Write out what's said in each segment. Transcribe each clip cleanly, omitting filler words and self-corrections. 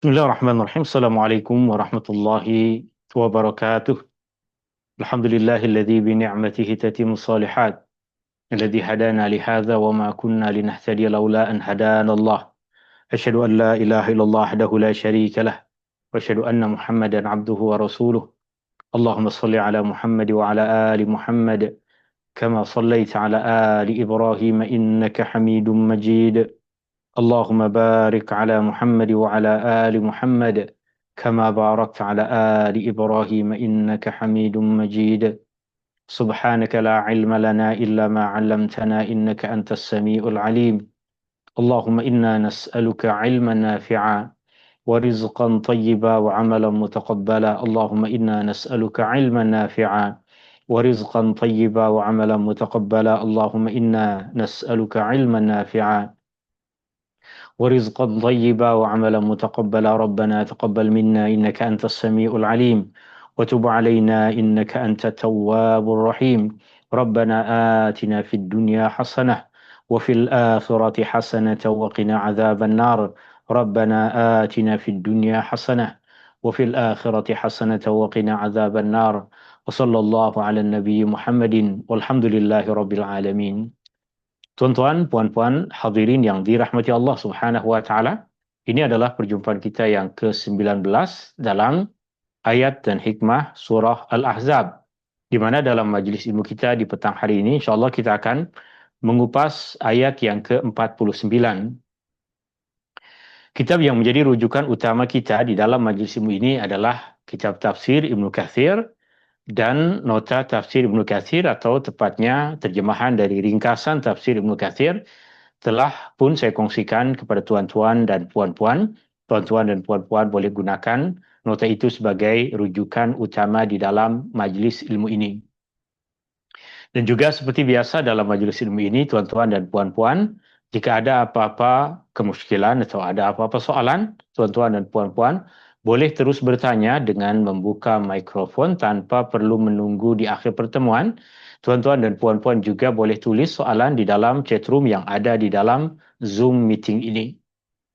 Bismillahirrahmanirrahim. Assalamualaikum warahmatullahi wabarakatuh. Alhamdulillahilladzi bi ni'matihi tatimmu shalihat. Alladzi hadana li hadza wa ma kunna linahtadiya laula an hadana Allah. Asyhadu an la ilaha illallah wahdahu la syarika lah. Wa asyhadu anna Muhammadan abduhu wa rasuluh. Allahumma shalli ala Muhammad wa ala ali Muhammad kama shallaita ala ali Ibrahim innaka Hamidum Majid. اللهم بارك على محمد وعلى آل محمد كما باركت على آل إبراهيم إنك حميد مجيد سبحانك لا علم لنا إلا ما علمتنا إنك أنت السميع العليم اللهم إنا نسألك علما نافعا ورزقا طيبا وعملا متقبلا اللهم إنا نسألك علما نافعا ورزقا طيبا وعملا متقبلا اللهم إنا نسألك علما نافعا ورزقا طيبا وعملا متقبلا ربنا تقبل منا إنك أنت السميع العليم وتب علينا إنك أنت التواب الرحيم ربنا آتنا في الدنيا حسنة وفي الآخرة حسنة وقنا عذاب النار ربنا آتنا في الدنيا حسنة وفي الآخرة حسنة وقنا عذاب النار وصلى الله على النبي محمد والحمد لله رب العالمين. Tuan-tuan, puan-puan, hadirin yang dirahmati Allah Subhanahu wa taala, ini adalah perjumpaan kita yang ke-19 dalam ayat dan hikmah surah Al-Ahzab. Di mana dalam majlis ilmu kita di petang hari ini insya-Allah kita akan mengupas ayat yang ke-49. Kitab yang menjadi rujukan utama kita di dalam majlis ilmu ini adalah kitab tafsir Ibnu Katsir dan nota tafsir Ibnu Katsir atau tepatnya terjemahan dari ringkasan tafsir Ibnu Katsir telah pun saya kongsikan kepada tuan-tuan dan puan-puan. Tuan-tuan dan puan-puan boleh gunakan nota itu sebagai rujukan utama di dalam majlis ilmu ini. Dan juga seperti biasa dalam majlis ilmu ini, tuan-tuan dan puan-puan, jika ada apa-apa kemusykilan atau ada apa-apa soalan, tuan-tuan dan puan-puan, boleh terus bertanya dengan membuka mikrofon tanpa perlu menunggu di akhir pertemuan. Tuan-tuan dan puan-puan juga boleh tulis soalan di dalam chatroom yang ada di dalam Zoom meeting ini.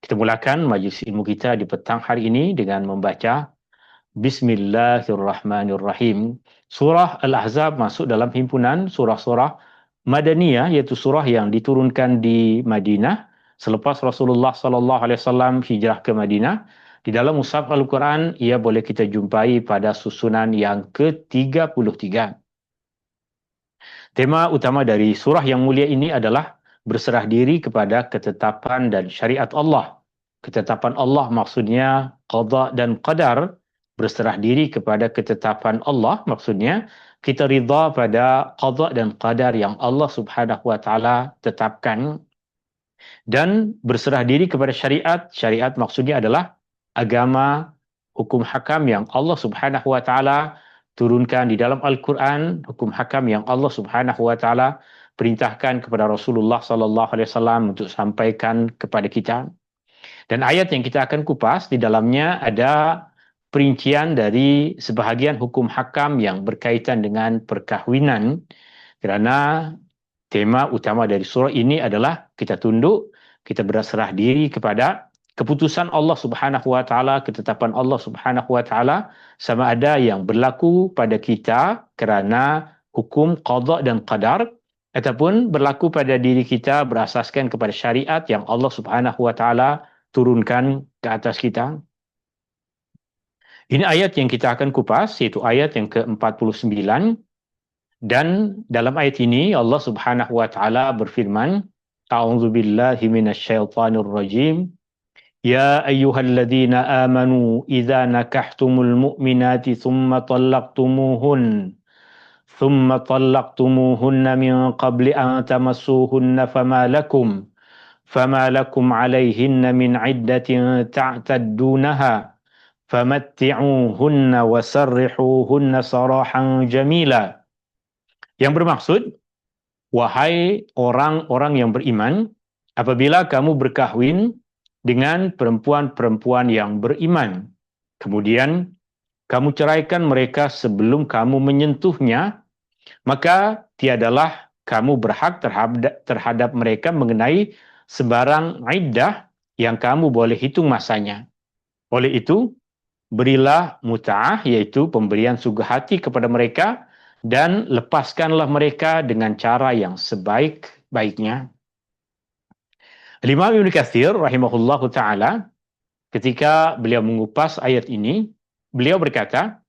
Kita mulakan majlis ilmu kita di petang hari ini dengan membaca Bismillahirrahmanirrahim. Surah Al-Ahzab masuk dalam himpunan surah-surah Madaniyah, iaitu surah yang diturunkan di Madinah selepas Rasulullah SAW hijrah ke Madinah. Di dalam mushaf Al-Quran, ia boleh kita jumpai pada susunan yang ke-33. Tema utama dari surah yang mulia ini adalah berserah diri kepada ketetapan dan syariat Allah. Ketetapan Allah maksudnya qada dan qadar. Berserah diri kepada ketetapan Allah maksudnya kita ridha pada qada dan qadar yang Allah Subhanahu wa taala tetapkan, dan berserah diri kepada syariat. Syariat maksudnya adalah agama, hukum hakam yang Allah Subhanahu wa taala turunkan di dalam Al-Quran, hukum hakam yang Allah Subhanahu wa taala perintahkan kepada Rasulullah sallallahu alaihi wasallam untuk sampaikan kepada kita. Dan ayat yang kita akan kupas di dalamnya ada perincian dari sebahagian hukum hakam yang berkaitan dengan perkahwinan, kerana tema utama dari surah ini adalah kita tunduk, kita berserah diri kepada keputusan Allah Subhanahu wa taala, ketetapan Allah Subhanahu wa taala, sama ada yang berlaku pada kita kerana hukum qada dan qadar ataupun berlaku pada diri kita berasaskan kepada syariat yang Allah Subhanahu wa taala turunkan ke atas kita. Ini ayat yang kita akan kupas, iaitu ayat yang ke-49. Dan dalam ayat ini Allah Subhanahu wa taala berfirman, A'udzu billahi minasyaitonir rajim. Ya ayyuhalladzina amanu idza nakahtumul mu'minati thumma طلقتموهن min qabli an tamassuhunna fama lakum 'alayhinna min 'iddatin ta'taddunaha famatti'uhunna wasarrihuhunna sarahan jamila. Yang bermaksud, wahai orang-orang yang beriman, apabila kamu berkahwin dengan perempuan-perempuan yang beriman, kemudian kamu ceraikan mereka sebelum kamu menyentuhnya, maka tiadalah kamu berhak terhadap mereka mengenai sebarang iddah yang kamu boleh hitung masanya. Oleh itu, berilah muta'ah, yaitu pemberian suka hati kepada mereka, dan lepaskanlah mereka dengan cara yang sebaik-baiknya. Imam Ibn Katsir rahimahullahu ta'ala, ketika beliau mengupas ayat ini, beliau berkata,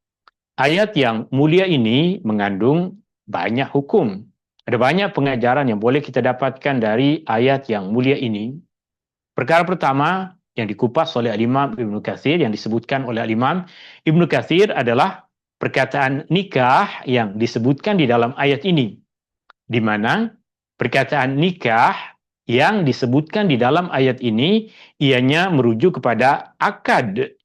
ayat yang mulia ini mengandung banyak hukum. Ada banyak pengajaran yang boleh kita dapatkan dari ayat yang mulia ini. Perkara pertama yang dikupas oleh Imam Ibn Katsir, yang disebutkan oleh Imam Ibn Katsir adalah perkataan nikah yang disebutkan di dalam ayat ini. Di mana perkataan nikah yang disebutkan di dalam ayat ini ianya merujuk kepada akad.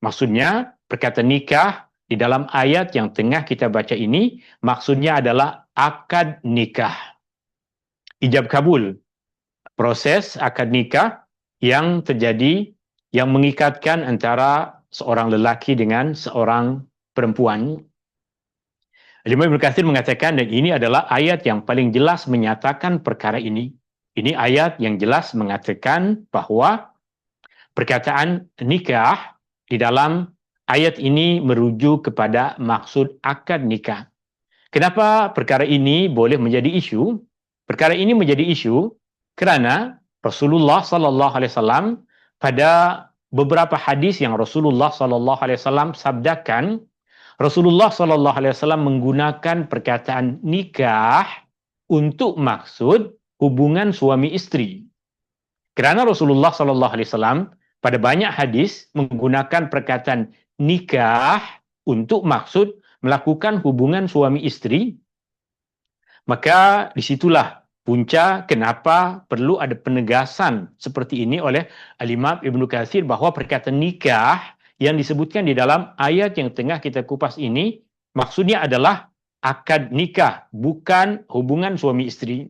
Maksudnya perkataan nikah di dalam ayat yang tengah kita baca ini maksudnya adalah akad nikah. Ijab kabul. Proses akad nikah yang terjadi yang mengikatkan antara seorang lelaki dengan seorang perempuan. Imam Ibn Katsir mengatakan, dan ini adalah ayat yang paling jelas menyatakan perkara ini. Ini ayat yang jelas mengatakan bahwa perkataan nikah di dalam ayat ini merujuk kepada maksud akad nikah. Kenapa perkara ini boleh menjadi isu? Perkara ini menjadi isu kerana Rasulullah sallallahu alaihi wasallam pada beberapa hadis yang Rasulullah sallallahu alaihi wasallam sabdakan, Rasulullah sallallahu alaihi wasallam menggunakan perkataan nikah untuk maksud hubungan suami istri. Kerana Rasulullah sallallahu alaihi wasallam pada banyak hadis menggunakan perkataan nikah untuk maksud melakukan hubungan suami istri, maka disitulah punca kenapa perlu ada penegasan seperti ini oleh Al-Imam Ibn Katsir bahawa perkataan nikah yang disebutkan di dalam ayat yang tengah kita kupas ini maksudnya adalah akad nikah, bukan hubungan suami istri.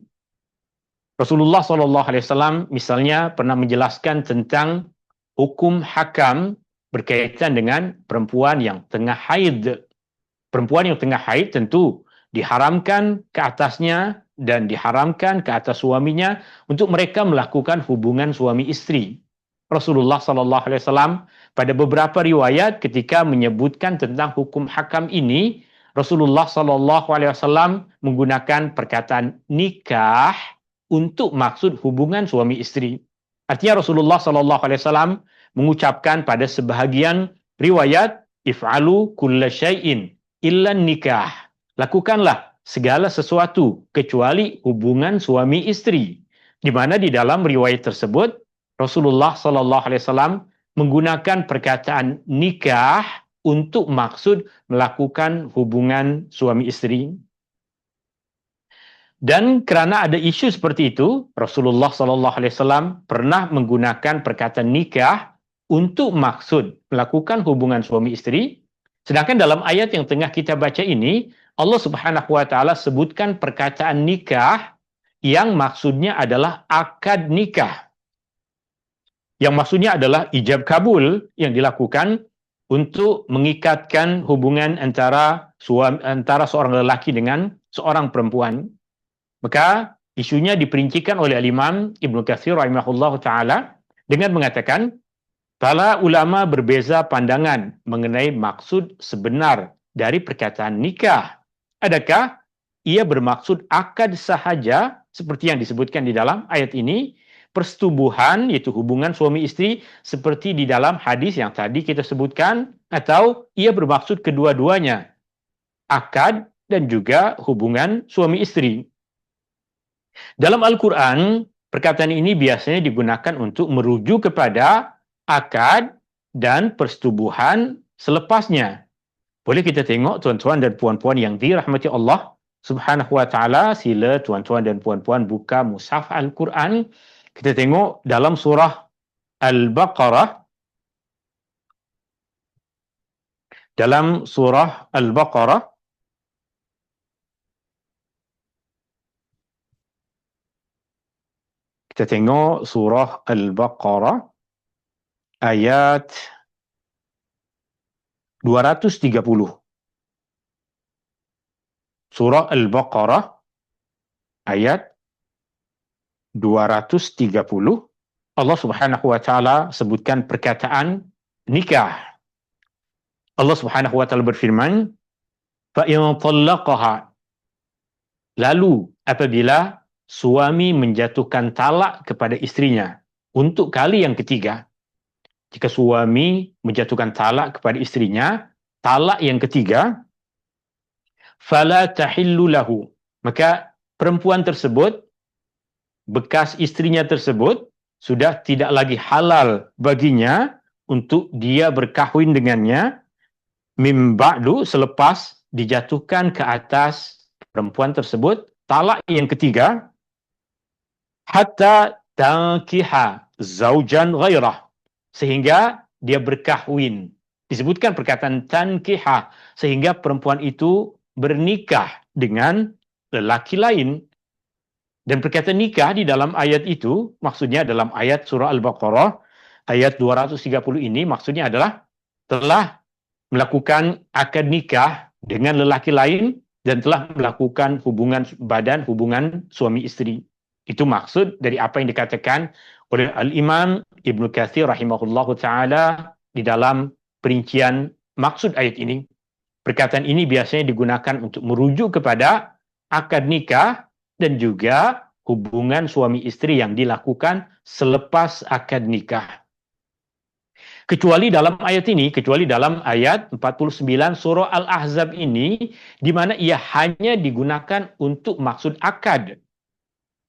Rasulullah SAW misalnya pernah menjelaskan tentang hukum hakam berkaitan dengan perempuan yang tengah haid. Perempuan yang tengah haid tentu diharamkan ke atasnya dan diharamkan ke atas suaminya untuk mereka melakukan hubungan suami istri. Rasulullah SAW pada beberapa riwayat ketika menyebutkan tentang hukum hakam ini, Rasulullah SAW menggunakan perkataan nikah untuk maksud hubungan suami istri. Artinya Rasulullah SAW mengucapkan pada sebahagian riwayat, if'alu kulla syai'in illa nikah. Lakukanlah segala sesuatu kecuali hubungan suami istri. Di mana di dalam riwayat tersebut Rasulullah SAW menggunakan perkataan nikah untuk maksud melakukan hubungan suami istri. Dan kerana ada isu seperti itu, Rasulullah SAW pernah menggunakan perkataan nikah untuk maksud melakukan hubungan suami istri. Sedangkan dalam ayat yang tengah kita baca ini, Allah Subhanahu Wa Taala sebutkan perkataan nikah yang maksudnya adalah akad nikah. Yang maksudnya adalah ijab kabul yang dilakukan untuk mengikatkan hubungan antara seorang lelaki dengan seorang perempuan. Maka isunya diperincikan oleh Imam Ibn Katsir rahimahullah ta'ala dengan mengatakan, para ulama berbeza pandangan mengenai maksud sebenar dari perkataan nikah. Adakah ia bermaksud akad sahaja seperti yang disebutkan di dalam ayat ini, persetubuhan iaitu hubungan suami istri seperti di dalam hadis yang tadi kita sebutkan, atau ia bermaksud kedua-duanya, akad dan juga hubungan suami istri. Dalam Al-Quran, perkataan ini biasanya digunakan untuk merujuk kepada akad dan persetubuhan selepasnya. Boleh kita tengok tuan-tuan dan puan-puan yang dirahmati Allah Subhanahu Wa Taala, sila tuan-tuan dan puan-puan buka mushaf Al-Quran. Kita tengok dalam surah Al-Baqarah. Dalam surah Al-Baqarah, kita tengok surah Al-Baqarah ayat 230. Surah Al-Baqarah ayat 230. Allah Subhanahu Wa Taala sebutkan perkataan nikah. Allah Subhanahu wa taala berfirman, fa in talaqaha, lalu apabila suami menjatuhkan talak kepada istrinya untuk kali yang ketiga. Jika suami menjatuhkan talak kepada istrinya, talak yang ketiga, fala tahillu lahu, maka perempuan tersebut, bekas istrinya tersebut, sudah tidak lagi halal baginya untuk dia berkahwin dengannya mim ba'du, selepas dijatuhkan ke atas perempuan tersebut talak yang ketiga, hatta tankiha zaujan ghairah, sehingga dia berkahwin. Disebutkan perkataan tankiha, sehingga perempuan itu bernikah dengan lelaki lain. Dan perkataan nikah di dalam ayat itu, maksudnya dalam ayat surah Al-Baqarah, ayat 230 ini, maksudnya adalah telah melakukan akad nikah dengan lelaki lain dan telah melakukan hubungan badan, hubungan suami istri. Itu maksud dari apa yang dikatakan oleh Al-Imam Ibnu Katsir rahimahullahu ta'ala di dalam perincian maksud ayat ini. Perkataan ini biasanya digunakan untuk merujuk kepada akad nikah dan juga hubungan suami istri yang dilakukan selepas akad nikah. Kecuali dalam ayat ini, kecuali dalam ayat 49 surah Al-Ahzab ini, di mana ia hanya digunakan untuk maksud akad.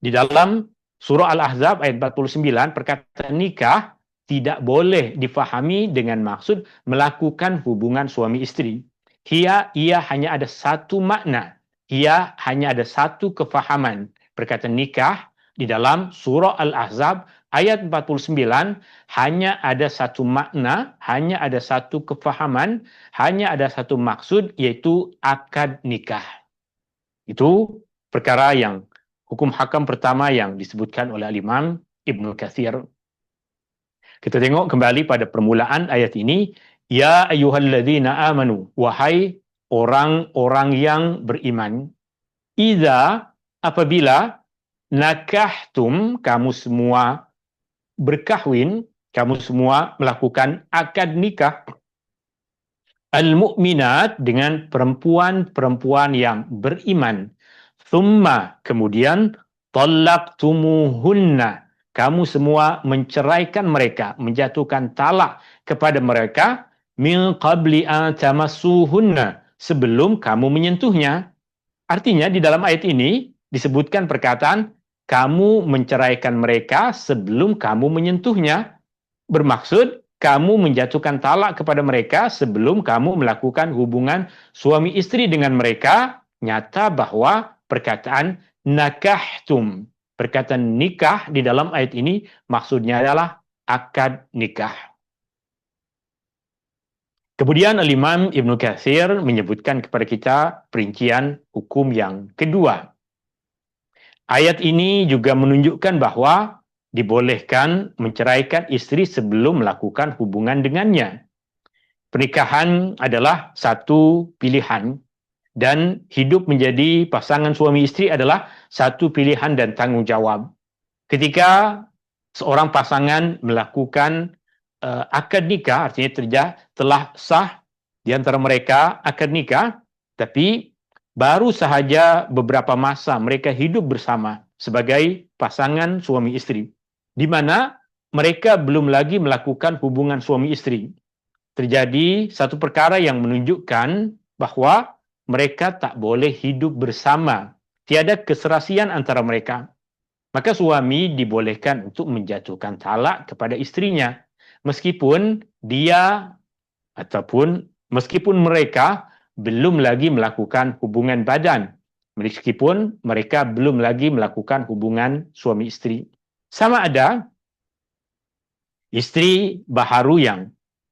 Di dalam surah Al-Ahzab ayat 49, perkataan nikah tidak boleh difahami dengan maksud melakukan hubungan suami istri. Ia hanya ada satu makna. Ia hanya ada satu kefahaman. Perkataan nikah di dalam surah Al-Ahzab ayat 49 hanya ada satu makna, hanya ada satu kefahaman, hanya ada satu maksud, yaitu akad nikah. Itu perkara yang hukum hakam pertama yang disebutkan oleh Imam Ibnu Katsir. Kita tengok kembali pada permulaan ayat ini. Ya ayyuhalladzina amanu, wahai orang-orang yang beriman, idza, apabila nakahtum, kamu semua berkahwin, kamu semua melakukan akad nikah, al-mu'minat, dengan perempuan-perempuan yang beriman, thumma, kemudian, talaqtumuhunna, kamu semua menceraikan mereka, menjatuhkan talak kepada mereka, min qabli an tamassuhunna, sebelum kamu menyentuhnya. Artinya di dalam ayat ini disebutkan perkataan kamu menceraikan mereka sebelum kamu menyentuhnya. Bermaksud kamu menjatuhkan talak kepada mereka sebelum kamu melakukan hubungan suami istri dengan mereka. Nyata bahwa perkataan nakahtum, perkataan nikah di dalam ayat ini maksudnya adalah akad nikah. Kemudian Al-Imam Ibnu Katsir menyebutkan kepada kita perincian hukum yang kedua. Ayat ini juga menunjukkan bahwa dibolehkan menceraikan istri sebelum melakukan hubungan dengannya. Pernikahan adalah satu pilihan dan hidup menjadi pasangan suami istri adalah satu pilihan dan tanggung jawab. Ketika seorang pasangan melakukan akad nikah, artinya telah sah di antara mereka akad nikah, tapi baru sahaja beberapa masa mereka hidup bersama sebagai pasangan suami istri, di mana mereka belum lagi melakukan hubungan suami istri. Terjadi satu perkara yang menunjukkan bahwa mereka tak boleh hidup bersama, tiada keserasian antara mereka. Maka suami dibolehkan untuk menjatuhkan talak kepada istrinya, meskipun dia ataupun meskipun mereka belum lagi melakukan hubungan badan, meskipun mereka belum lagi melakukan hubungan suami istri. Sama ada istri baharu yang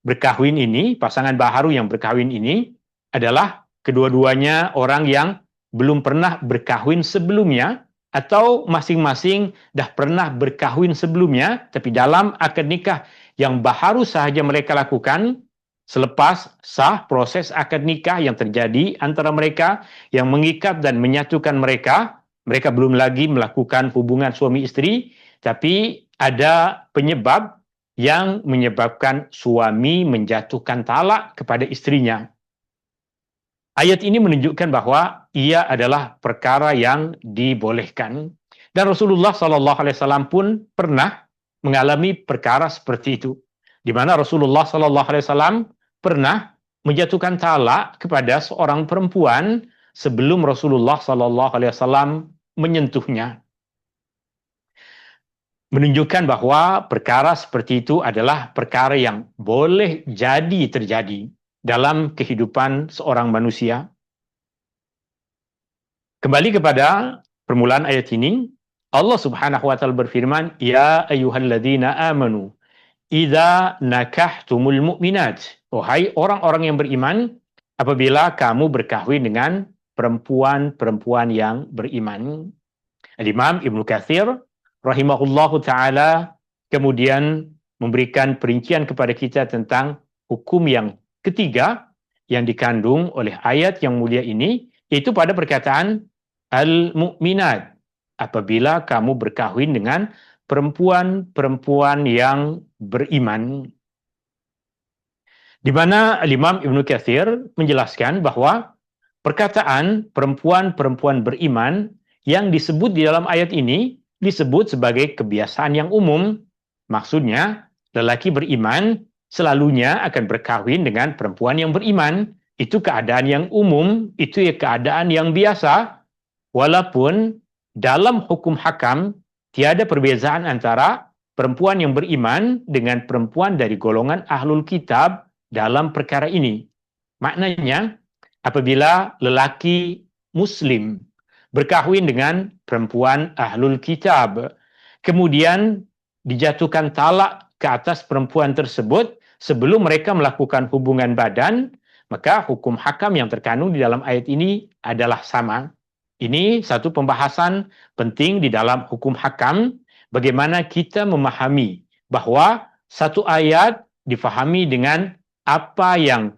berkahwin ini, pasangan baharu yang berkahwin ini adalah kedua-duanya orang yang belum pernah berkahwin sebelumnya, atau masing-masing dah pernah berkahwin sebelumnya, tapi dalam akad nikah yang baharu sahaja mereka lakukan, selepas sah proses akad nikah yang terjadi antara mereka, yang mengikat dan menyatukan mereka, mereka belum lagi melakukan hubungan suami istri, tapi ada penyebab yang menyebabkan suami menjatuhkan talak kepada istrinya. Ayat ini menunjukkan bahwa ia adalah perkara yang dibolehkan. Dan Rasulullah SAW pun pernah mengalami perkara seperti itu. Di mana Rasulullah SAW pernah menjatuhkan talak kepada seorang perempuan sebelum Rasulullah SAW menyentuhnya. Menunjukkan bahwa perkara seperti itu adalah perkara yang boleh jadi terjadi dalam kehidupan seorang manusia. Kembali kepada permulaan ayat ini, Allah Subhanahu wa taala berfirman, "Ya ayyuhalladzina amanu, idza nakahtumul mu'minat." Wahai orang-orang yang beriman, apabila kamu berkahwin dengan perempuan-perempuan yang beriman. Imam Ibnu Katsir rahimahullahu taala kemudian memberikan perincian kepada kita tentang hukum yang ketiga yang dikandung oleh ayat yang mulia ini, yaitu pada perkataan al-mu'minat, apabila kamu berkahwin dengan perempuan-perempuan yang beriman. Di mana Imam Ibnu Katsir menjelaskan bahwa perkataan perempuan-perempuan beriman yang disebut di dalam ayat ini disebut sebagai kebiasaan yang umum. Maksudnya, lelaki beriman selalunya akan berkahwin dengan perempuan yang beriman. Itu keadaan yang umum, itu ya keadaan yang biasa. Walaupun dalam hukum hakam tiada perbezaan antara perempuan yang beriman dengan perempuan dari golongan ahlul kitab dalam perkara ini. Maknanya, apabila lelaki muslim berkahwin dengan perempuan ahlul kitab, kemudian dijatuhkan talak ke atas perempuan tersebut sebelum mereka melakukan hubungan badan, maka hukum hakam yang terkandung di dalam ayat ini adalah sama. Ini satu pembahasan penting di dalam hukum hakam, bagaimana kita memahami bahwa satu ayat difahami dengan apa yang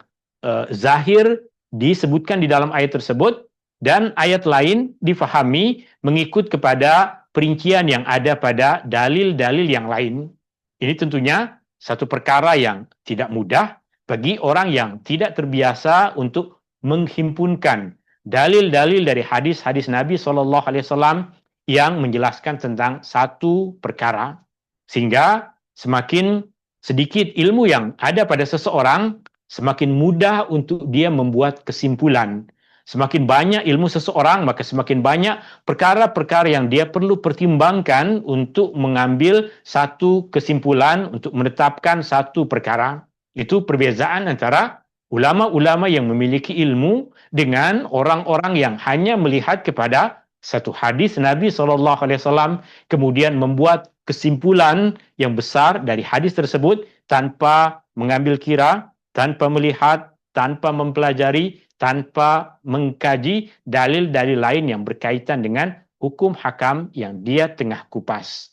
zahir disebutkan di dalam ayat tersebut, dan ayat lain difahami mengikut kepada perincian yang ada pada dalil-dalil yang lain. Ini tentunya satu perkara yang tidak mudah bagi orang yang tidak terbiasa untuk menghimpunkan dalil-dalil dari hadis-hadis Nabi SAW yang menjelaskan tentang satu perkara. Sehingga semakin sedikit ilmu yang ada pada seseorang, semakin mudah untuk dia membuat kesimpulan. Semakin banyak ilmu seseorang, maka semakin banyak perkara-perkara yang dia perlu pertimbangkan untuk mengambil satu kesimpulan, untuk menetapkan satu perkara. Itu perbezaan antara ulama-ulama yang memiliki ilmu dengan orang-orang yang hanya melihat kepada satu hadis Nabi SAW, kemudian membuat kesimpulan yang besar dari hadis tersebut tanpa mengambil kira, tanpa melihat, tanpa mempelajari, tanpa mengkaji dalil-dalil lain yang berkaitan dengan hukum hakam yang dia tengah kupas.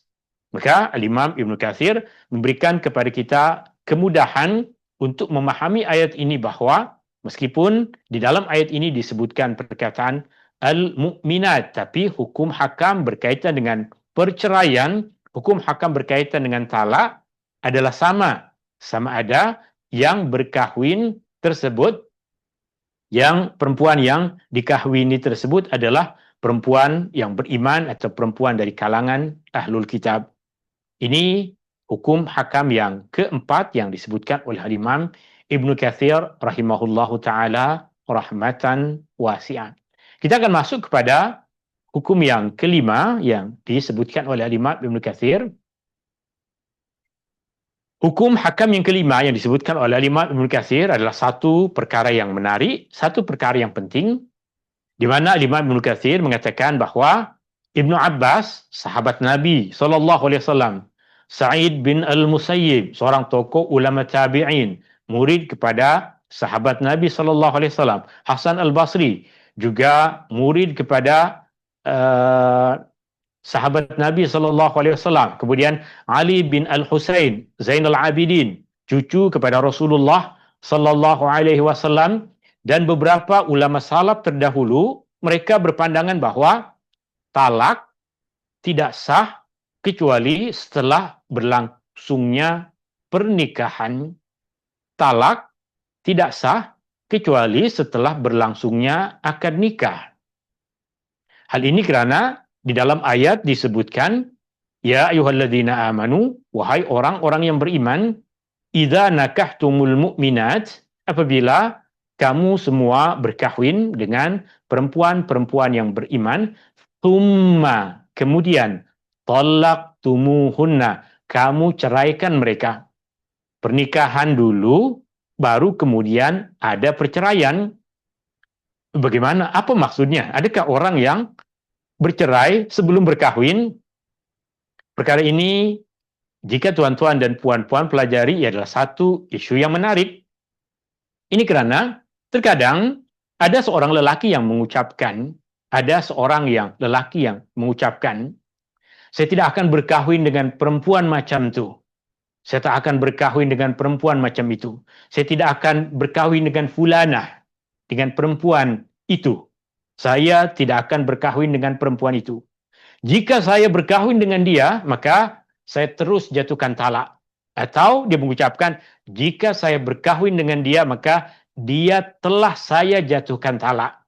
Maka Imam Ibnu Katsir memberikan kepada kita kemudahan untuk memahami ayat ini bahwa meskipun di dalam ayat ini disebutkan perkataan al-mu'minat, tapi hukum hakam berkaitan dengan perceraian, hukum hakam berkaitan dengan talak adalah sama. Sama ada yang berkahwin tersebut, yang perempuan yang dikahwini tersebut adalah perempuan yang beriman atau perempuan dari kalangan ahlul kitab. Ini hukum hakam yang keempat yang disebutkan oleh Imam Ibnu Katsir rahimahullahu taala rahmatan wasi'ah. Kita akan masuk kepada hukum yang kelima yang disebutkan oleh Imam Ibnu Katsir. Hukum hakam yang kelima yang disebutkan oleh Imam Ibnu Katsir adalah satu perkara yang menarik, satu perkara yang penting, di mana Imam Ibnu Katsir mengatakan bahwa Ibnu Abbas, sahabat Nabi SAW, Sa'id bin Al-Musayyib, seorang tokoh ulama tabi'in, murid kepada sahabat Nabi SAW, Hasan Al-Basri, juga murid kepada sahabat Nabi SAW. Kemudian Ali bin Al-Husain, Zainal Abidin, cucu kepada Rasulullah SAW, dan beberapa ulama salaf terdahulu, mereka berpandangan bahwa talak tidak sah kecuali setelah berlangsungnya pernikahan, talak tidak sah kecuali setelah berlangsungnya akad nikah. Hal ini karena di dalam ayat disebutkan, ya ayyuhalladzina amanu, wahai orang-orang yang beriman, idza nakahtumul mu'minat, apabila kamu semua berkahwin dengan perempuan-perempuan yang beriman, thumma, kemudian, tallaqtumuhunna, kamu ceraikan mereka. Pernikahan dulu, baru kemudian ada perceraian. Bagaimana? Apa maksudnya? Adakah orang yang bercerai sebelum berkahwin? Perkara ini, jika tuan-tuan dan puan-puan pelajari, adalah satu isu yang menarik. Ini karena terkadang ada seorang lelaki yang mengucapkan, saya tidak akan berkahwin dengan perempuan macam itu. Saya tak akan berkahwin dengan perempuan macam itu. Saya tidak akan berkahwin dengan fulanah, dengan perempuan itu. Saya tidak akan berkahwin dengan perempuan itu. Jika saya berkahwin dengan dia, maka saya terus jatuhkan talak. Atau dia mengucapkan, jika saya berkahwin dengan dia, maka dia telah saya jatuhkan talak.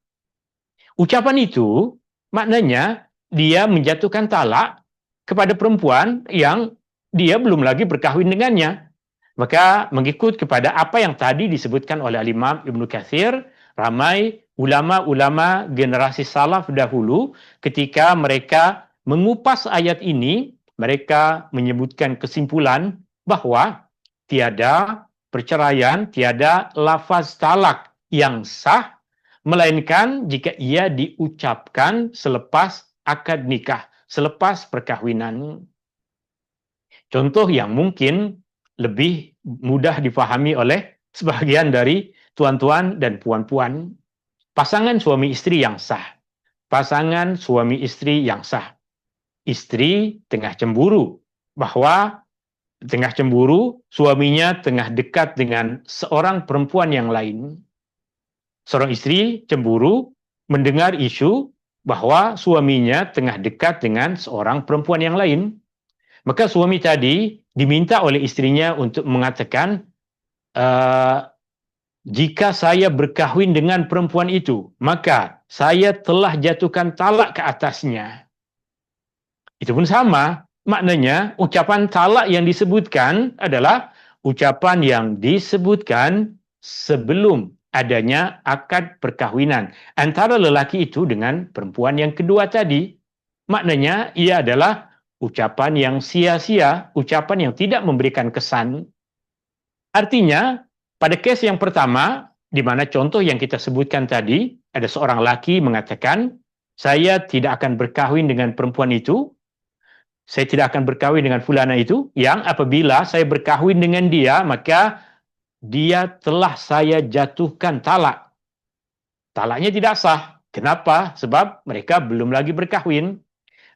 Ucapan itu maknanya dia menjatuhkan talak kepada perempuan yang dia belum lagi berkahwin dengannya. Maka mengikut kepada apa yang tadi disebutkan oleh Imam Ibnu Katsir, ramai ulama-ulama generasi salaf dahulu ketika mereka mengupas ayat ini, mereka menyebutkan kesimpulan bahwa tiada perceraian, tiada lafaz talak yang sah, melainkan jika ia diucapkan selepas akad nikah, selepas perkahwinan. Contoh yang mungkin lebih mudah difahami oleh sebagian dari tuan-tuan dan puan-puan. Pasangan suami istri yang sah. Pasangan suami istri yang sah. Istri tengah cemburu bahwa suaminya tengah dekat dengan seorang perempuan yang lain. Seorang istri cemburu mendengar isu bahwa suaminya tengah dekat dengan seorang perempuan yang lain. Maka suami tadi diminta oleh istrinya untuk mengatakan, jika saya berkahwin dengan perempuan itu, maka saya telah jatuhkan talak ke atasnya. Itu pun sama, maknanya ucapan talak yang disebutkan adalah ucapan yang disebutkan sebelum adanya akad perkahwinan antara lelaki itu dengan perempuan yang kedua tadi. Maknanya ia adalah ucapan yang sia-sia, ucapan yang tidak memberikan kesan. Artinya, pada kes yang pertama, di mana contoh yang kita sebutkan tadi, ada seorang laki mengatakan, saya tidak akan berkahwin dengan perempuan itu, saya tidak akan berkahwin dengan fulana itu, yang apabila saya berkahwin dengan dia, maka dia telah saya jatuhkan talak. Talaknya tidak sah. Kenapa? Sebab mereka belum lagi berkahwin.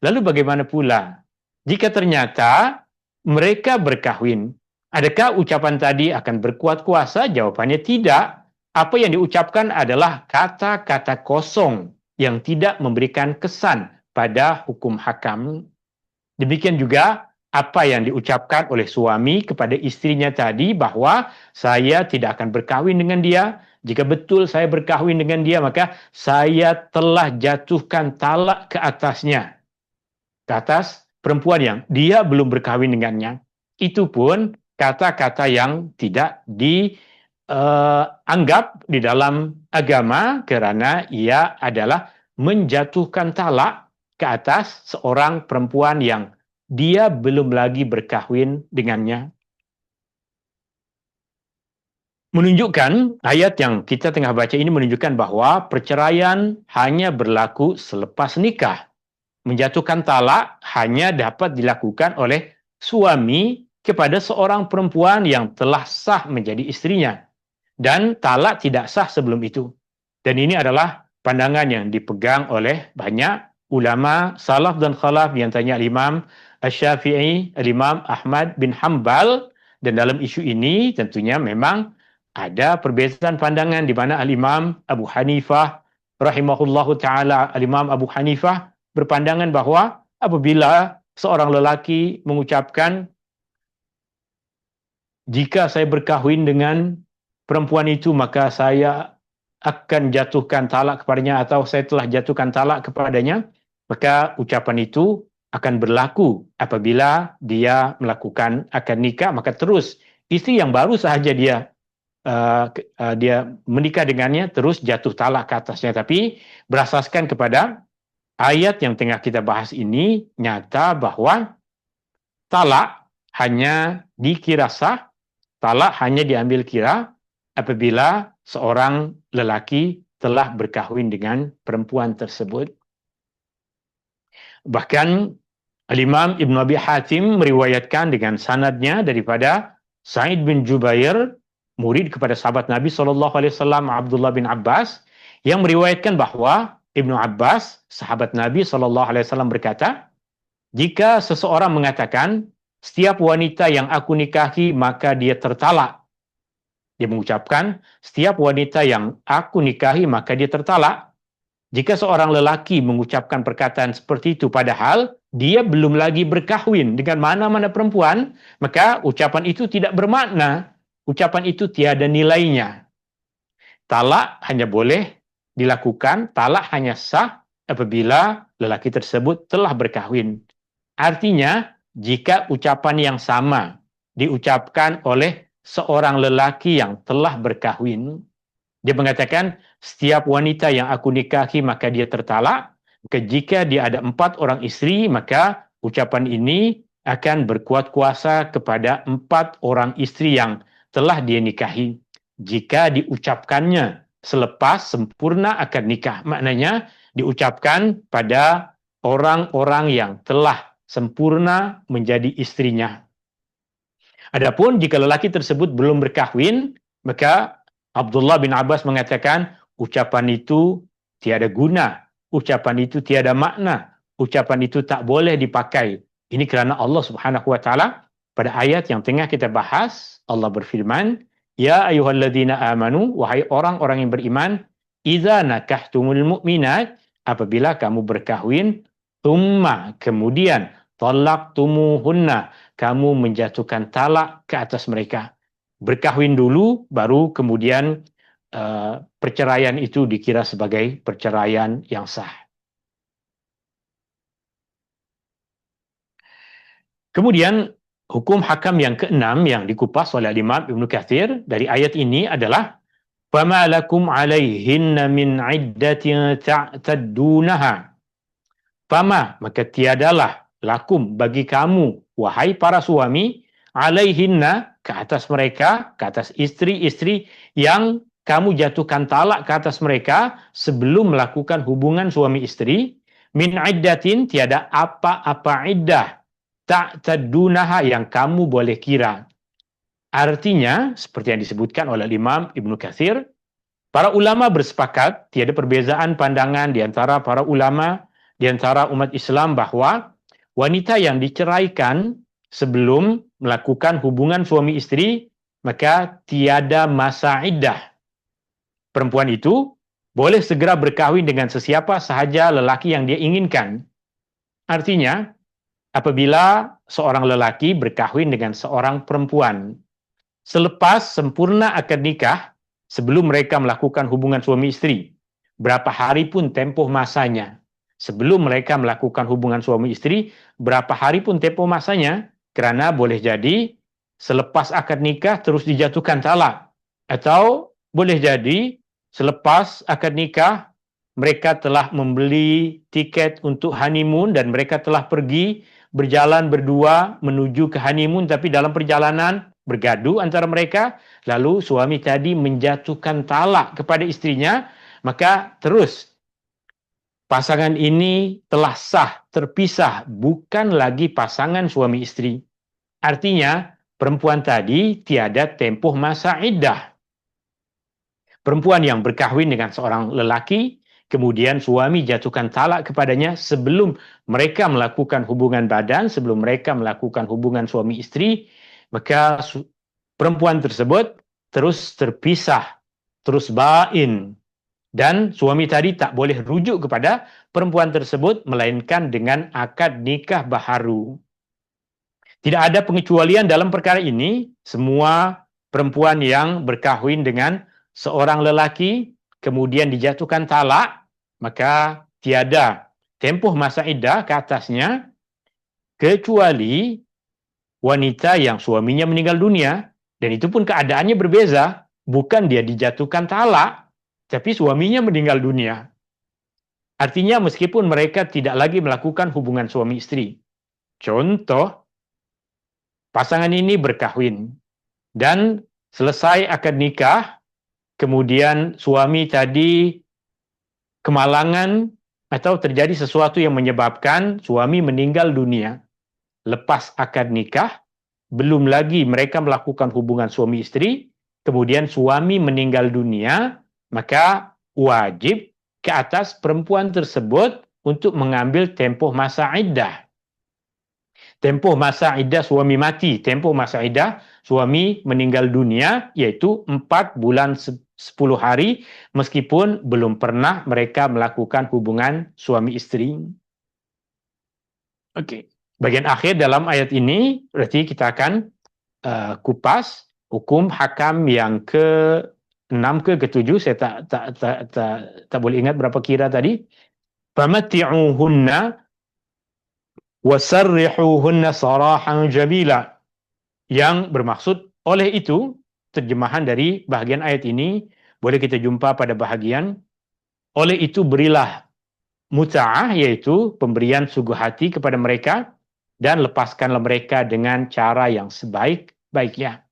Lalu bagaimana pula jika ternyata mereka berkahwin? Adakah ucapan tadi akan berkuat kuasa? Jawabannya tidak. Apa yang diucapkan adalah kata-kata kosong yang tidak memberikan kesan pada hukum hakam. Demikian juga apa yang diucapkan oleh suami kepada istrinya tadi bahwa saya tidak akan berkahwin dengan dia. Jika betul saya berkahwin dengan dia, maka saya telah jatuhkan talak ke atasnya. Ke atas perempuan yang dia belum berkahwin dengannya. Itu pun kata-kata yang tidak dianggap di dalam agama karena ia adalah menjatuhkan talak ke atas seorang perempuan yang dia belum lagi berkahwin dengannya. Menunjukkan, ayat yang kita tengah baca ini menunjukkan bahwa perceraian hanya berlaku selepas nikah. Menjatuhkan talak hanya dapat dilakukan oleh suami kepada seorang perempuan yang telah sah menjadi istrinya. Dan talak tidak sah sebelum itu. Dan ini adalah pandangan yang dipegang oleh banyak ulama salaf dan khalaf, yang tanya Imam Asy-Syafi'i, Imam Ahmad bin Hanbal. Dan dalam isu ini tentunya memang ada perbezaan pandangan di mana Al-Imam Abu Hanifah rahimahullahu taala, Al-Imam Abu Hanifah berpandangan bahwa apabila seorang lelaki mengucapkan jika saya berkahwin dengan perempuan itu, maka saya akan jatuhkan talak kepadanya, atau saya telah jatuhkan talak kepadanya, maka ucapan itu akan berlaku apabila dia melakukan akad nikah. Maka terus istri yang baru sahaja dia menikah dengannya terus jatuh talak ke atasnya. Tapi berasaskan kepada ayat yang tengah kita bahas ini, nyata bahwa talak hanya dikira sah, talak hanya diambil kira apabila seorang lelaki telah berkahwin dengan perempuan tersebut. Bahkan Al-Imam Ibn Abi Hatim meriwayatkan dengan sanadnya daripada Sa'id bin Jubair, murid kepada sahabat Nabi SAW, Abdullah bin Abbas, yang meriwayatkan bahwa Ibnu Abbas, sahabat Nabi SAW, berkata, jika seseorang mengatakan, setiap wanita yang aku nikahi maka dia tertalak. Dia mengucapkan, setiap wanita yang aku nikahi maka dia tertalak. Jika seorang lelaki mengucapkan perkataan seperti itu padahal dia belum lagi berkahwin dengan mana-mana perempuan, maka ucapan itu tidak bermakna. Ucapan itu tiada nilainya. Talak hanya boleh dilakukan, talak hanya sah apabila lelaki tersebut telah berkahwin. Artinya, jika ucapan yang sama diucapkan oleh seorang lelaki yang telah berkahwin, dia mengatakan, setiap wanita yang aku nikahi maka dia tertalak. Jika dia ada 4 orang istri, maka ucapan ini akan berkuat kuasa kepada 4 orang istri yang telah dia nikahi. Jika diucapkannya selepas sempurna akad nikah, maknanya diucapkan pada orang-orang yang telah sempurna menjadi istrinya. Adapun jika lelaki tersebut belum berkahwin, maka Abdullah bin Abbas mengatakan ucapan itu tiada guna, ucapan itu tiada makna, ucapan itu tak boleh dipakai. Ini kerana Allah Subhanahu wa taala pada ayat yang tengah kita bahas, Allah berfirman, ya ayyuhalladzina amanu, wahai orang-orang yang beriman, idza nakahtumul mu'minat, apabila kamu berkahwin, thumma kemudian talaqtumuhunna, kamu menjatuhkan talak ke atas mereka. Berkahwin dulu, baru kemudian perceraian itu dikira sebagai perceraian yang sah. Kemudian, hukum hakam yang keenam yang dikupas oleh Imam Ibn Katsir dari ayat ini adalah فَمَا لَكُمْ عَلَيْهِنَّ مِنْ عِدَّةٍ تَعْتَدُّونَهَا. Fama, maka tiadalah lakum bagi kamu, wahai para suami, alaihinna, ke atas mereka, ke atas istri-istri yang kamu jatuhkan talak ke atas mereka sebelum melakukan hubungan suami istri, min iddatin, tiada apa-apa iddah, ta'tadunaha, yang kamu boleh kira. Artinya, seperti yang disebutkan oleh Imam Ibn Katsir, para ulama bersepakat, tiada perbezaan pandangan di antara para ulama, di antara umat Islam, bahwa wanita yang diceraikan sebelum melakukan hubungan suami istri, maka tiada masa iddah. Perempuan itu boleh segera berkahwin dengan sesiapa sahaja lelaki yang dia inginkan. Artinya, apabila seorang lelaki berkahwin dengan seorang perempuan, selepas sempurna akad nikah, sebelum mereka melakukan hubungan suami istri, berapa hari pun tempoh masanya. Sebelum mereka melakukan hubungan suami istri, berapa hari pun tempoh masanya, kerana boleh jadi selepas akad nikah terus dijatuhkan talak. Atau boleh jadi selepas akad nikah mereka telah membeli tiket untuk honeymoon dan mereka telah pergi berjalan berdua menuju ke honeymoon, tapi dalam perjalanan bergaduh antara mereka, lalu suami tadi menjatuhkan talak kepada istrinya, maka terus pasangan ini telah sah, terpisah, bukan lagi pasangan suami istri. Artinya, perempuan tadi tiada tempoh masa iddah. Perempuan yang berkahwin dengan seorang lelaki, kemudian suami jatuhkan talak kepadanya sebelum mereka melakukan hubungan badan, sebelum mereka melakukan hubungan suami istri, maka perempuan tersebut terus terpisah, terus bain. Dan suami tadi tak boleh rujuk kepada perempuan tersebut, melainkan dengan akad nikah baharu. Tidak ada pengecualian dalam perkara ini. Semua perempuan yang berkahwin dengan seorang lelaki kemudian dijatuhkan talak, maka tiada tempoh masa iddah ke atasnya kecuali wanita yang suaminya meninggal dunia, dan itu pun keadaannya berbeza, bukan dia dijatuhkan talak, tapi suaminya meninggal dunia. Artinya meskipun mereka tidak lagi melakukan hubungan suami istri. Contoh, pasangan ini berkahwin dan selesai akad nikah, kemudian suami tadi kemalangan atau terjadi sesuatu yang menyebabkan suami meninggal dunia. Lepas akad nikah, belum lagi mereka melakukan hubungan suami istri, kemudian suami meninggal dunia, maka wajib ke atas perempuan tersebut untuk mengambil tempoh masa iddah. Tempoh masa iddah suami mati, tempoh masa iddah suami meninggal dunia, yaitu 4 bulan 10 hari, meskipun belum pernah mereka melakukan hubungan suami istri. Oke. Bagian akhir dalam ayat ini, berarti kita akan kupas hukum hakam yang ke-6 ke-7, saya tak boleh ingat berapa kira tadi. Famati'uhunna wasarrihuhunna sarahan jamila. Yang bermaksud oleh itu, terjemahan dari bahagian ayat ini boleh kita jumpa pada bahagian oleh itu berilah muta'ah, yaitu pemberian suguh hati kepada mereka, dan lepaskanlah mereka dengan cara yang sebaik-baiknya.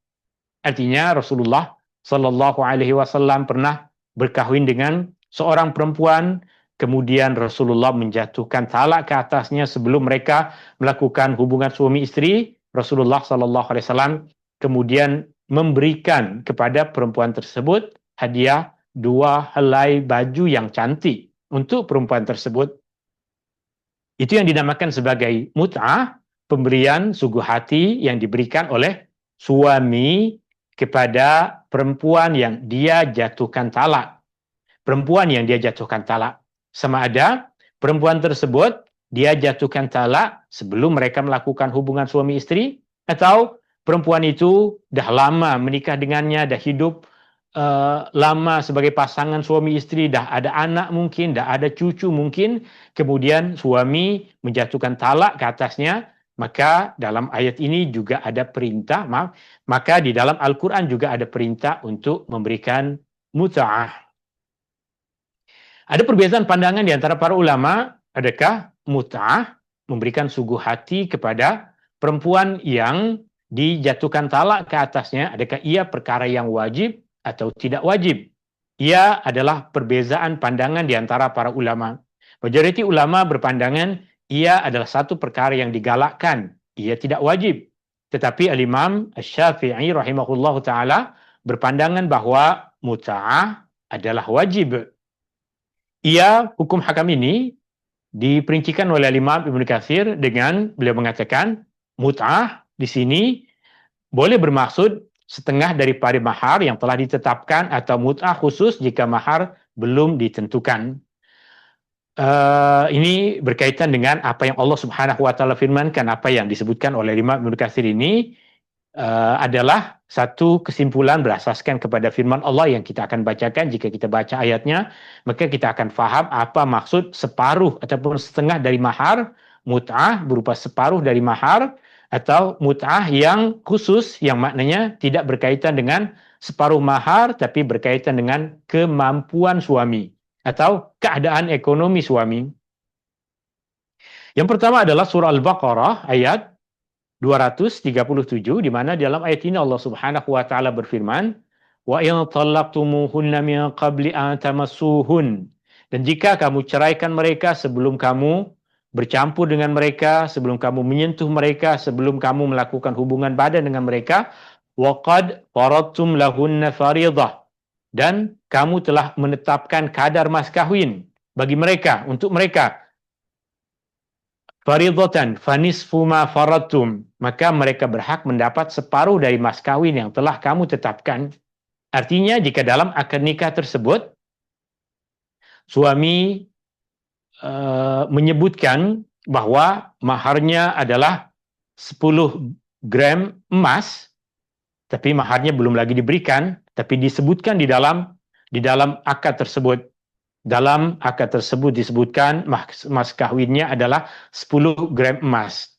Artinya Rasulullah Shallallahu Alaihi Wasallam pernah berkahwin dengan seorang perempuan, kemudian Rasulullah menjatuhkan talak ke atasnya sebelum mereka melakukan hubungan suami istri. Rasulullah Shallallahu Alaihi Wasallam kemudian memberikan kepada perempuan tersebut hadiah 2 helai baju yang cantik untuk perempuan tersebut. Itu yang dinamakan sebagai mut'ah, pemberian suguh hati yang diberikan oleh suami kepada perempuan yang dia jatuhkan talak. Perempuan yang dia jatuhkan talak. Sama ada perempuan tersebut dia jatuhkan talak sebelum mereka melakukan hubungan suami istri, atau perempuan itu dah lama menikah dengannya, dah hidup lama sebagai pasangan suami istri, dah ada anak mungkin, dah ada cucu mungkin, kemudian suami menjatuhkan talak ke atasnya, maka dalam ayat ini juga ada perintah, maka di dalam Al-Quran juga ada perintah untuk memberikan mut'ah. Ada perbedaan pandangan di antara para ulama, adakah mut'ah memberikan suguh hati kepada perempuan yang dijatuhkan talak ke atasnya, adakah ia perkara yang wajib atau tidak wajib? Ia adalah perbezaan pandangan di antara para ulama. Majoriti ulama berpandangan ia adalah satu perkara yang digalakkan, ia tidak wajib. Tetapi Al-Imam Asy-Syafi'i rahimahullahu taala berpandangan bahwa mut'ah adalah wajib. Hukum hakam ini diperincikan oleh Imam Ibnu Katsir dengan beliau mengatakan mut'ah di sini boleh bermaksud setengah daripada mahar yang telah ditetapkan, atau mut'ah khusus jika mahar belum ditentukan. Ini berkaitan dengan apa yang Allah Subhanahu wa taala firmankan, apa yang disebutkan oleh Imam Ibnu Katsir ini adalah satu kesimpulan berasaskan kepada firman Allah yang kita akan bacakan. Jika kita baca ayatnya, maka kita akan faham apa maksud separuh ataupun setengah dari mahar. Mut'ah berupa separuh dari mahar, atau mut'ah yang khusus yang maknanya tidak berkaitan dengan separuh mahar tapi berkaitan dengan kemampuan suami atau keadaan ekonomi suami. Yang pertama adalah surah Al-Baqarah ayat 237, di mana dalam ayat ini Allah Subhanahu wa taala berfirman, "Wa in talaqtumuhunna min qabli an tamassuhun." Dan jika kamu ceraikan mereka sebelum kamu bercampur dengan mereka, sebelum kamu menyentuh mereka, sebelum kamu melakukan hubungan badan dengan mereka, wa qad faradtum lahunna fariidah, dan kamu telah menetapkan kadar mas kawin bagi mereka, untuk mereka, faridatan fanisfu ma faradtum, maka mereka berhak mendapat separuh dari mas kawin yang telah kamu tetapkan. Artinya jika dalam akad nikah tersebut suami menyebutkan bahwa maharnya adalah 10 gram emas, tapi maharnya belum lagi diberikan, tapi disebutkan di dalam akad tersebut. Dalam akad tersebut disebutkan mas kawinnya adalah 10 gram emas.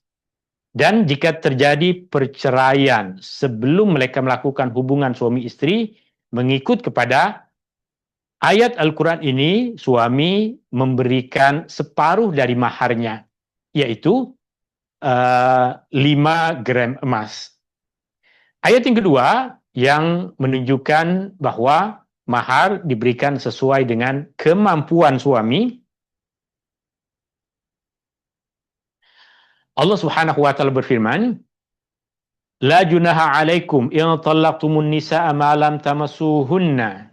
Dan jika terjadi perceraian sebelum mereka melakukan hubungan suami istri, mengikut kepada ayat Al-Quran ini, suami memberikan separuh dari maharnya, yaitu 5 gram emas. Ayat yang kedua yang menunjukkan bahwa mahar diberikan sesuai dengan kemampuan suami. Allah Subhanahu wa taala berfirman, "La junaha 'alaikum in talaqtumun nisaa ma lam tamassuhunna."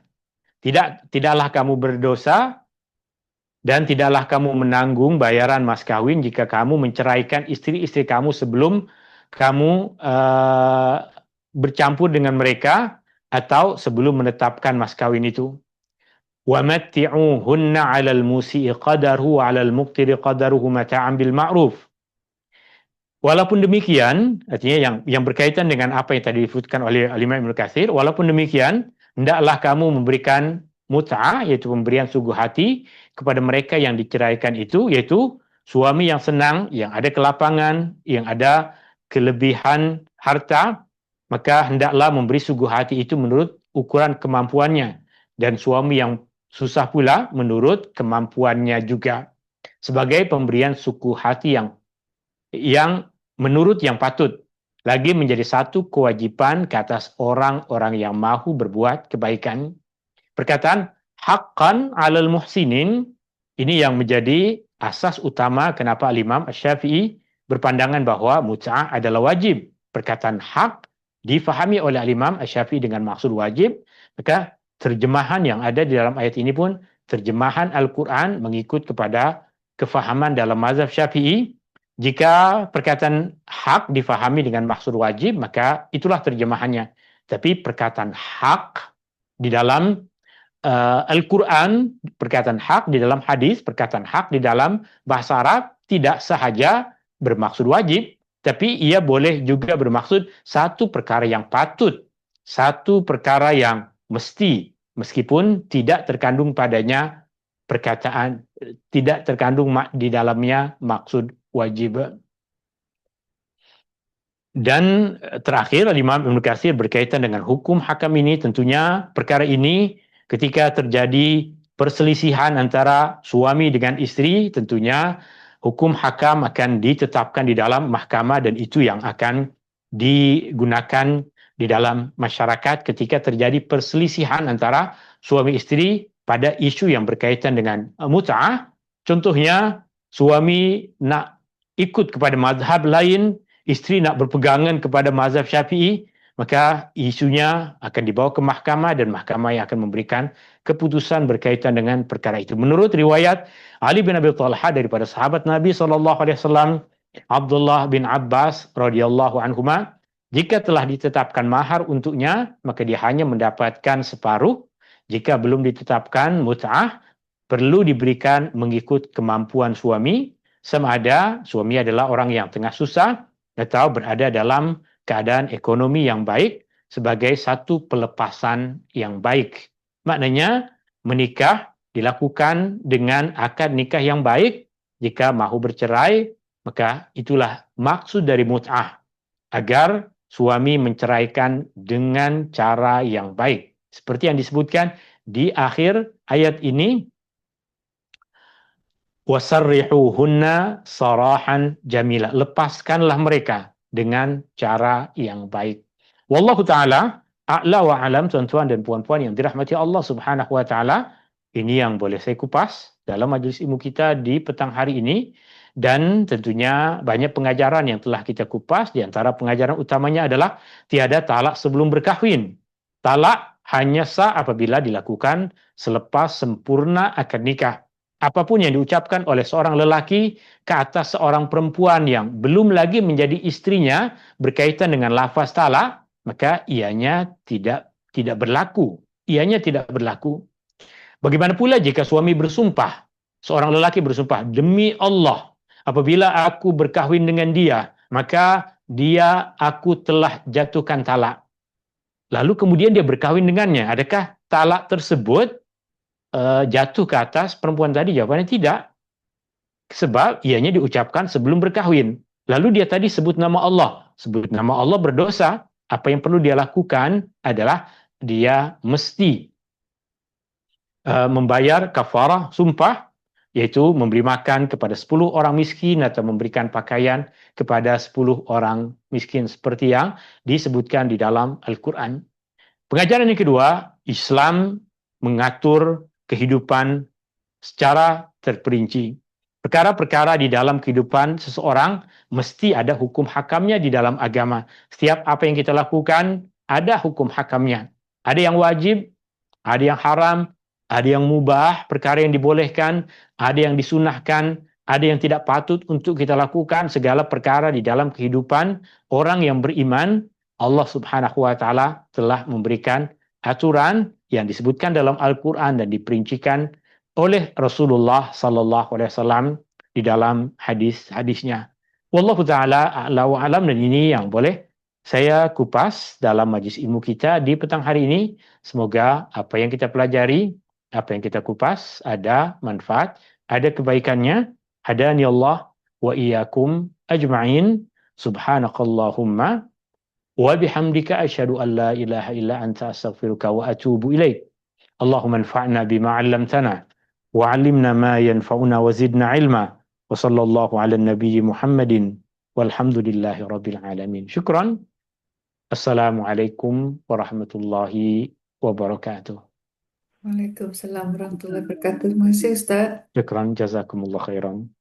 Tidaklah kamu berdosa dan tidaklah kamu menanggung bayaran mas kawin jika kamu menceraikan istri-istri kamu sebelum kamu bercampur dengan mereka atau sebelum menetapkan mas kawin itu. Wa matti'uhunna 'alal musii'i qadaruhu wa 'alal muqtiri qadaruhu mata'an bil ma'ruf. Walaupun demikian, artinya yang berkaitan dengan apa yang tadi disebutkan oleh Imam Ibnu Katsir, walaupun demikian, hendaklah kamu memberikan mut'ah, yaitu pemberian sungguh hati kepada mereka yang diceraikan itu, yaitu suami yang senang, yang ada kelapangan, yang ada kelebihan harta, maka hendaklah memberi sungguh hati itu menurut ukuran kemampuannya. Dan suami yang susah pula menurut kemampuannya juga. Sebagai pemberian suku hati yang menurut yang patut, lagi menjadi satu kewajiban ke atas orang-orang yang mahu berbuat kebaikan. Perkataan haqqan 'alal muhsinin ini yang menjadi asas utama kenapa Imam Asy-Syafi'i berpandangan bahwa mut'ah adalah wajib. Perkataan hak difahami oleh Imam Asy-Syafi'i dengan maksud wajib, maka terjemahan yang ada di dalam ayat ini pun terjemahan Al-Quran mengikut kepada kefahaman dalam mazhab Syafi'i. Jika perkataan hak difahami dengan maksud wajib, maka itulah terjemahannya. Tapi perkataan hak di dalam Al-Quran, perkataan hak di dalam hadis, perkataan hak di dalam bahasa Arab tidak sahaja bermaksud wajib, tapi ia boleh juga bermaksud satu perkara yang patut, satu perkara yang mesti, meskipun tidak terkandung padanya perkataan, tidak terkandung di dalamnya maksud wajib. Dan terakhir, Imam Ibnu Katsir berkaitan dengan hukum hakam ini, tentunya perkara ini ketika terjadi perselisihan antara suami dengan istri, tentunya hukum hakam akan ditetapkan di dalam mahkamah dan itu yang akan digunakan di dalam masyarakat ketika terjadi perselisihan antara suami istri pada isu yang berkaitan dengan mut'ah. Contohnya, suami nak ikut kepada mazhab lain, isteri nak berpegangan kepada mazhab Syafi'i, maka isunya akan dibawa ke mahkamah dan mahkamah yang akan memberikan keputusan berkaitan dengan perkara itu. Menurut riwayat Ali bin Abi Thalhah daripada sahabat Nabi SAW, Abdullah bin Abbas radhiyallahu anhuma, jika telah ditetapkan mahar untuknya, maka dia hanya mendapatkan separuh. Jika belum ditetapkan mut'ah, perlu diberikan mengikut kemampuan suami, sama ada suami adalah orang yang tengah susah atau berada dalam keadaan ekonomi yang baik sebagai satu pelepasan yang baik. Maknanya menikah dilakukan dengan akad nikah yang baik. Jika mahu bercerai, maka itulah maksud dari mut'ah, agar suami menceraikan dengan cara yang baik. Seperti yang disebutkan di akhir ayat ini, wasarrihuhunna sarahan jamila. Lepaskanlah mereka dengan cara yang baik. Wallahu ta'ala a'la wa alam, tuan-tuan dan puan-puan yang dirahmati Allah Subhanahu wa ta'ala. Ini yang boleh saya kupas dalam majlis ilmu kita di petang hari ini. Dan tentunya banyak pengajaran yang telah kita kupas. Di antara pengajaran utamanya adalah tiada talak sebelum berkahwin. Talak hanya sah apabila dilakukan selepas sempurna akad nikah. Apapun yang diucapkan oleh seorang lelaki ke atas seorang perempuan yang belum lagi menjadi istrinya berkaitan dengan lafaz talak, maka ianya tidak berlaku. Ianya tidak berlaku. Bagaimana pula jika suami bersumpah, seorang lelaki bersumpah, demi Allah, apabila aku berkahwin dengan dia, maka aku telah jatuhkan talak. Lalu kemudian dia berkahwin dengannya. Adakah talak tersebut jatuh ke atas perempuan tadi? Jawabannya tidak. Sebab ianya diucapkan sebelum berkahwin. Lalu dia tadi sebut nama Allah. Sebut nama Allah berdosa. Apa yang perlu dia lakukan adalah dia mesti membayar kafarah sumpah, yaitu memberi makan kepada 10 orang miskin atau memberikan pakaian kepada 10 orang miskin seperti yang disebutkan di dalam Al-Quran. Pengajaran yang kedua, Islam mengatur kehidupan secara terperinci. Perkara-perkara di dalam kehidupan seseorang mesti ada hukum hakamnya di dalam agama. Setiap apa yang kita lakukan ada hukum hakamnya. Ada yang wajib, ada yang haram, ada yang mubah, perkara yang dibolehkan, ada yang disunahkan, ada yang tidak patut untuk kita lakukan. Segala perkara di dalam kehidupan orang yang beriman, Allah Subhanahu wa taala telah memberikan aturan yang disebutkan dalam Al-Qur'an dan diperincikan oleh Rasulullah sallallahu alaihi wasallam di dalam hadis-hadisnya. Wallahu taala a'la wa alam, dan ini yang boleh saya kupas dalam majlis ilmu kita di petang hari ini. Semoga apa yang kita pelajari, apa yang kita kupas ada manfaat, ada kebaikannya. Hadani Allah wa iyyakum ajma'in. Subhanakallahumma wa bihamdika asyhadu an la ilaha illa anta astaghfiruka wa atubu ilaik. Allahumma anfa'na bima 'allamtana wa 'allimna ma yanfa'una wa zidna 'ilma. Wa sallallahu 'ala nabiyyi Muhammadin walhamdulillahi rabbil alamin. Syukran. Assalamualaikum warahmatullahi wabarakatuh. Waalaikumsalam warahmatullahi wabarakatuh. Terima kasih Ustaz. Syukran, jazakumullah khairan.